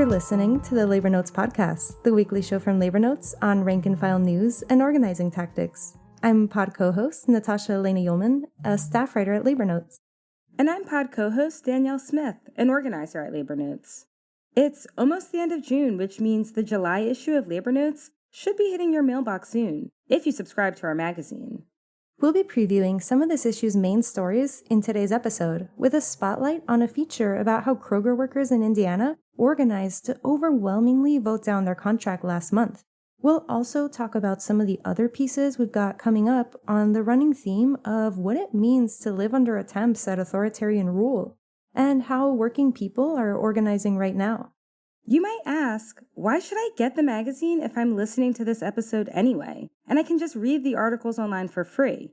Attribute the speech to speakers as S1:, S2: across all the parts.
S1: You're listening to the Labor Notes Podcast, the weekly show from Labor Notes on rank-and-file news and organizing tactics. I'm pod co-host Natasha Elena Ullman, a staff writer at Labor Notes.
S2: And I'm pod co-host Danielle Smith, an organizer at Labor Notes. It's almost the end of June, which means the July issue of Labor Notes should be hitting your mailbox soon, if you subscribe to our magazine.
S1: We'll be previewing some of this issue's main stories in today's episode, with a spotlight on a feature about how Kroger workers in Indiana organized to overwhelmingly vote down their contract last month. We'll also talk about some of the other pieces we've got coming up on the running theme of what it means to live under attempts at authoritarian rule, and how working people are organizing right now.
S2: You might ask, why should I get the magazine if I'm listening to this episode anyway, and I can just read the articles online for free?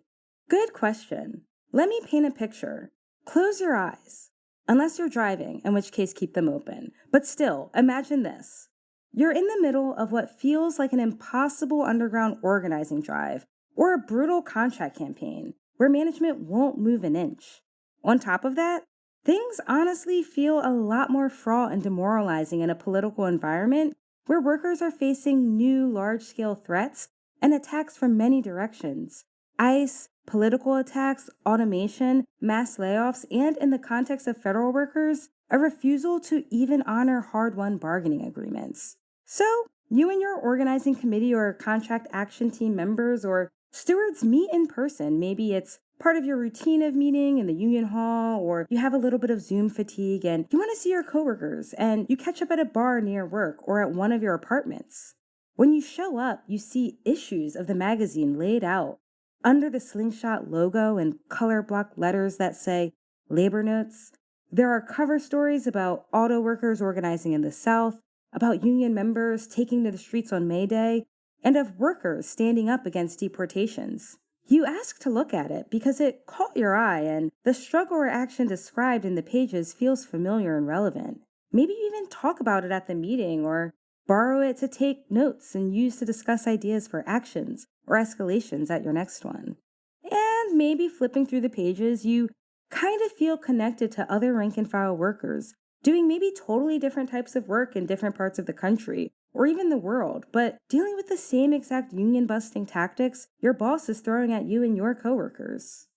S2: Good question. Let me paint a picture. Close your eyes. Unless you're driving, in which case keep them open. But still, imagine this. You're in the middle of what feels like an impossible underground organizing drive or a brutal contract campaign where management won't move an inch. On top of that, things honestly feel a lot more fraught and demoralizing in a political environment where workers are facing new large-scale threats and attacks from many directions. ICE, political attacks, automation, mass layoffs, and in the context of federal workers, a refusal to even honor hard-won bargaining agreements. So, you and your organizing committee or contract action team members or stewards meet in person. Maybe it's part of your routine of meeting in the union hall, or you have a little bit of Zoom fatigue and you want to see your coworkers and you catch up at a bar near work or at one of your apartments. When you show up, you see issues of the magazine laid out under the slingshot logo and color block letters that say Labor Notes. There are cover stories about auto workers organizing in the South, about union members taking to the streets on May Day, and of workers standing up against deportations. You ask to look at it because it caught your eye and the struggle or action described in the pages feels familiar and relevant. Maybe you even talk about it at the meeting or borrow it to take notes and use to discuss ideas for actions or escalations at your next one. And maybe flipping through the pages, you kind of feel connected to other rank-and-file workers doing maybe totally different types of work in different parts of the country or even the world, but dealing with the same exact union-busting tactics your boss is throwing at you and your coworkers.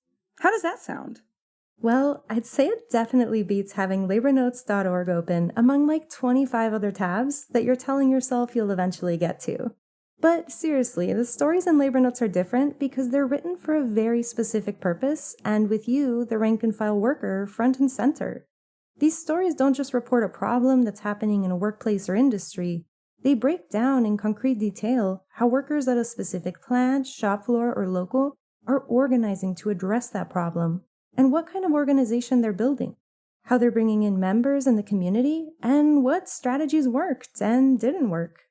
S2: How does that sound?
S1: Well, I'd say it definitely beats having labornotes.org open among like 25 other tabs that you're telling yourself you'll eventually get to. But seriously, the stories in Labor Notes are different because they're written for a very specific purpose and with you, the rank-and-file worker, front and center. These stories don't just report a problem that's happening in a workplace or industry. They break down in concrete detail how workers at a specific plant, shop floor, or local are organizing to address that problem, and what kind of organization they're building, how they're bringing in members in the community, and what strategies worked and didn't work.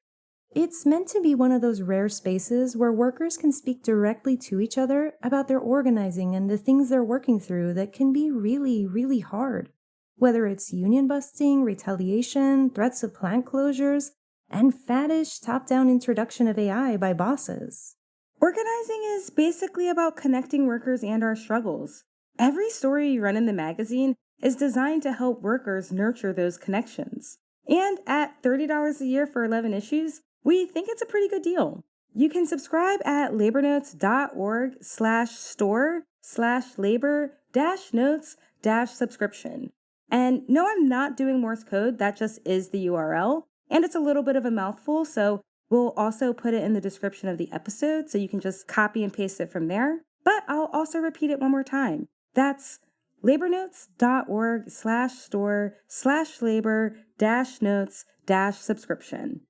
S1: It's meant to be one of those rare spaces where workers can speak directly to each other about their organizing and the things they're working through that can be really, really hard. Whether it's union busting, retaliation, threats of plant closures, and faddish top-down introduction of AI by bosses.
S2: Organizing is basically about connecting workers and our struggles. Every story you run in the magazine is designed to help workers nurture those connections. And at $30 a year for 11 issues, we think it's a pretty good deal. You can subscribe at labornotes.org/store/labor-notes-subscription. And no, I'm not doing Morse code. That just is the URL. And it's a little bit of a mouthful, so we'll also put it in the description of the episode so you can just copy and paste it from there. But I'll also repeat it one more time. That's labornotes.org/store/labor-notes-subscription.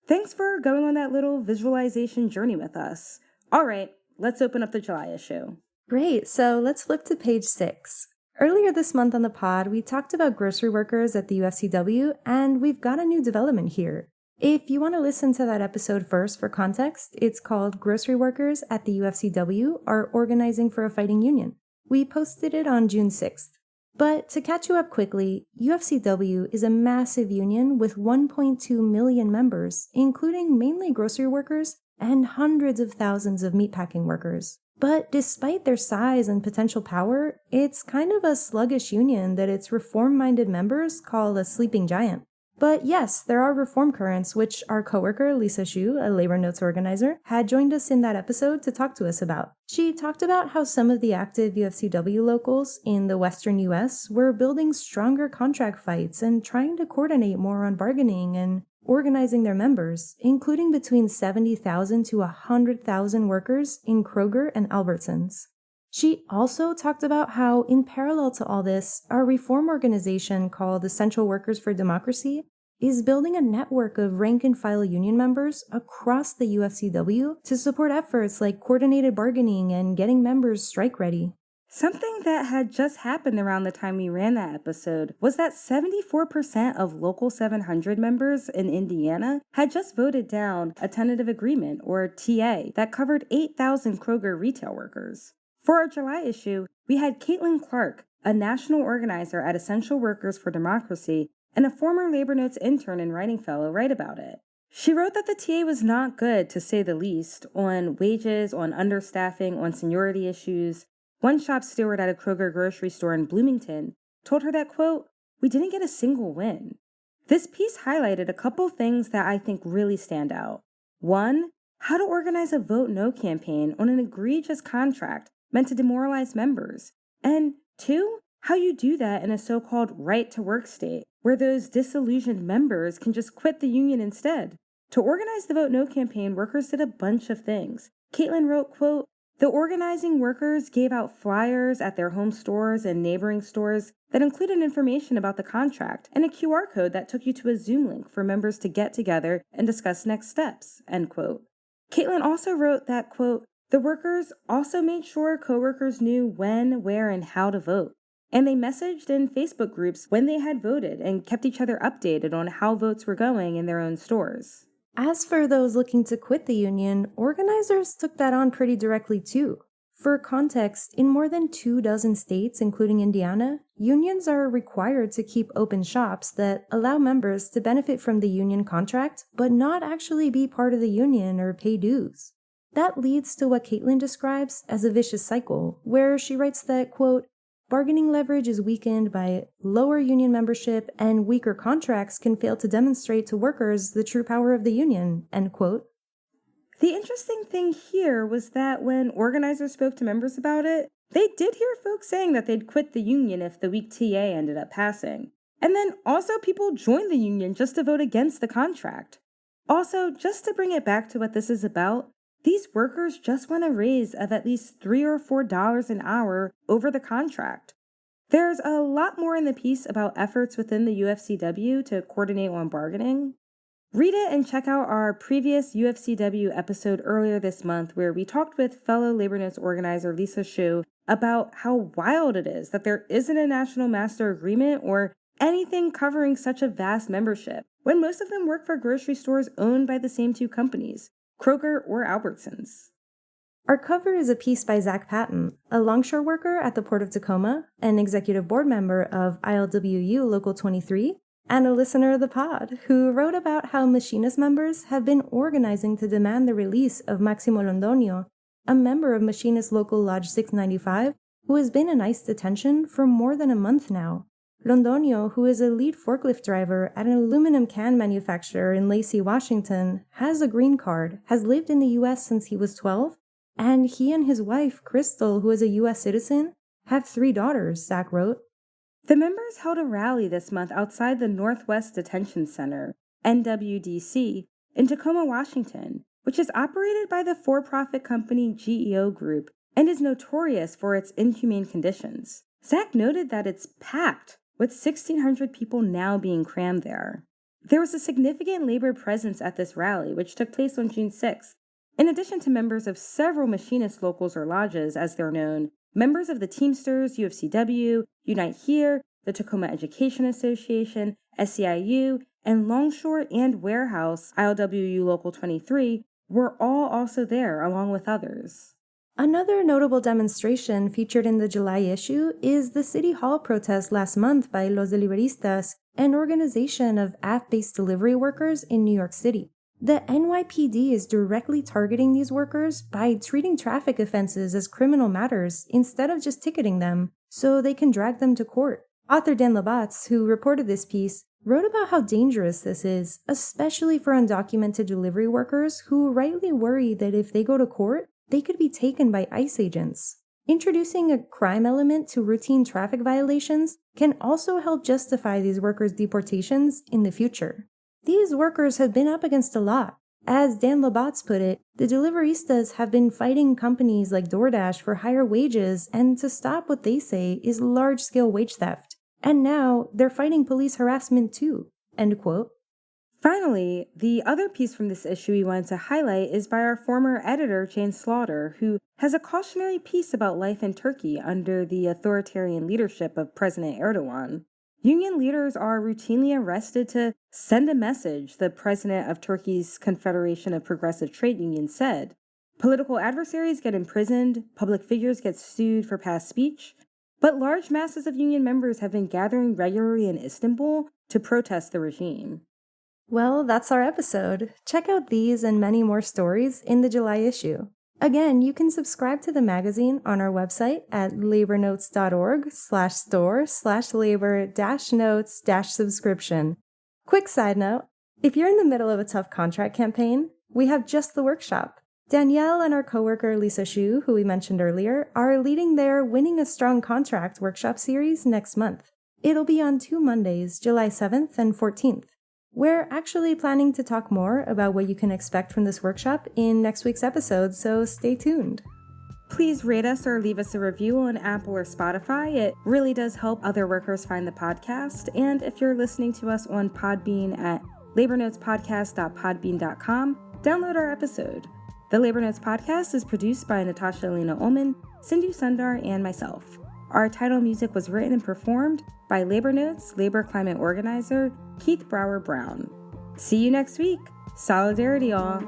S2: Thanks for going on that little visualization journey with us. All right, let's open up the July issue.
S1: Great, so let's flip to page 6. Earlier this month on the pod, we talked about grocery workers at the UFCW, and we've got a new development here. If you want to listen to that episode first for context, it's called Grocery Workers at the UFCW Are Organizing for a Fighting Union. We posted it on June 6th. But to catch you up quickly, UFCW is a massive union with 1.2 million members, including mainly grocery workers and hundreds of thousands of meatpacking workers. But despite their size and potential power, it's kind of a sluggish union that its reform-minded members call a sleeping giant. But yes, there are reform currents, which our coworker Lisa Shu, a labor notes organizer, had joined us in that episode to talk to us about. She talked about how some of the active UFCW locals in the western US were building stronger contract fights and trying to coordinate more on bargaining and organizing their members, including between 70,000 to 100,000 workers in Kroger and Albertsons. She also talked about how, in parallel to all this, our reform organization called Essential Workers for Democracy is building a network of rank-and-file union members across the UFCW to support efforts like coordinated bargaining and getting members strike-ready.
S2: Something that had just happened around the time we ran that episode was that 74% of Local 700 members in Indiana had just voted down a tentative agreement, or TA, that covered 8,000 Kroger retail workers. For our July issue, we had Caitlin Clark, a national organizer at Essential Workers for Democracy and a former Labor Notes intern and writing fellow, write about it. She wrote that the TA was not good, to say the least, on wages, on understaffing, on seniority issues. One shop steward at a Kroger grocery store in Bloomington told her that, quote, "We didn't get a single win." This piece highlighted a couple things that I think really stand out. One, how to organize a vote no campaign on an egregious contract meant to demoralize members. And two, how you do that in a so-called right-to-work state, where those disillusioned members can just quit the union instead. To organize the Vote No campaign, workers did a bunch of things. Caitlin wrote, quote, "The organizing workers gave out flyers at their home stores and neighboring stores that included information about the contract and a QR code that took you to a Zoom link for members to get together and discuss next steps," end quote. Caitlin also wrote that, quote, "The workers also made sure coworkers knew when, where, and how to vote. And they messaged in Facebook groups when they had voted and kept each other updated on how votes were going in their own stores."
S1: As for those looking to quit the union, organizers took that on pretty directly too. For context, in more than 24 states, including Indiana, unions are required to keep open shops that allow members to benefit from the union contract, but not actually be part of the union or pay dues. That leads to what Caitlin describes as a vicious cycle, where she writes that, quote, "Bargaining leverage is weakened by lower union membership and weaker contracts can fail to demonstrate to workers the true power of the union," end quote.
S2: The interesting thing here was that when organizers spoke to members about it, they did hear folks saying that they'd quit the union if the weak TA ended up passing. And then also people joined the union just to vote against the contract. Also, just to bring it back to what this is about, these workers just want a raise of at least $3 or $4 an hour over the contract. There's a lot more in the piece about efforts within the UFCW to coordinate on bargaining. Read it and check out our previous UFCW episode earlier this month where we talked with fellow Labor Notes organizer Lisa Shu about how wild it is that there isn't a national master agreement or anything covering such a vast membership, when most of them work for grocery stores owned by the same two companies, Kroger or Albertsons.
S1: Our cover is a piece by Zach Patton, a longshore worker at the Port of Tacoma, an executive board member of ILWU Local 23, and a listener of the pod, who wrote about how machinist members have been organizing to demand the release of Maximo Londoño, a member of Machinist Local Lodge 695, who has been in ICE detention for more than a month now. Londoño, who is a lead forklift driver at an aluminum can manufacturer in Lacey, Washington, has a green card, has lived in the U.S. since he was 12, and he and his wife, Crystal, who is a U.S. citizen, have 3 daughters, Zach wrote.
S2: The members held a rally this month outside the Northwest Detention Center, NWDC, in Tacoma, Washington, which is operated by the for-profit company GEO Group and is notorious for its inhumane conditions. Zach noted that it's packed, with 1,600 people now being crammed there. There was a significant labor presence at this rally, which took place on June 6th. In addition to members of several machinist locals or lodges, as they're known, members of the Teamsters, UFCW, Unite Here, the Tacoma Education Association, SEIU, and Longshore and Warehouse, ILWU Local 23, were all also there, along with others.
S1: Another notable demonstration featured in the July issue is the City Hall protest last month by Los Deliveristas, an organization of app-based delivery workers in New York City. The NYPD is directly targeting these workers by treating traffic offenses as criminal matters instead of just ticketing them, so they can drag them to court. Author Dan Labatz, who reported this piece, wrote about how dangerous this is, especially for undocumented delivery workers who rightly worry that if they go to court, they could be taken by ICE agents. Introducing a crime element to routine traffic violations can also help justify these workers' deportations in the future. These workers have been up against a lot. As Dan Labatz put it, the deliveristas have been fighting companies like DoorDash for higher wages and to stop what they say is large-scale wage theft. And now they're fighting police harassment too. End quote.
S2: Finally, the other piece from this issue we wanted to highlight is by our former editor, Jane Slaughter, who has a cautionary piece about life in Turkey under the authoritarian leadership of President Erdogan. Union leaders are routinely arrested to send a message, the president of Turkey's Confederation of Progressive Trade Unions said. Political adversaries get imprisoned, public figures get sued for past speech, but large masses of union members have been gathering regularly in Istanbul to protest the regime.
S1: Well, that's our episode. Check out these and many more stories in the July issue. Again, you can subscribe to the magazine on our website at labornotes.org/store/labor-notes-subscription. Quick side note, if you're in the middle of a tough contract campaign, we have just the workshop. Danielle and our coworker Lisa Xu, who we mentioned earlier, are leading their Winning a Strong Contract workshop series next month. It'll be on 2 Mondays, July 7th and 14th. We're actually planning to talk more about what you can expect from this workshop in next week's episode, so stay tuned.
S2: Please rate us or leave us a review on Apple or Spotify. It really does help other workers find the podcast. And if you're listening to us on Podbean at labornotespodcast.podbean.com, download our episode. The Labor Notes Podcast is produced by Natasha Elena Ullman, Sindhu Sundar, and myself. Our title music was written and performed by Labor Notes Labor Climate Organizer Keith Brower Brown. See you next week. Solidarity, all.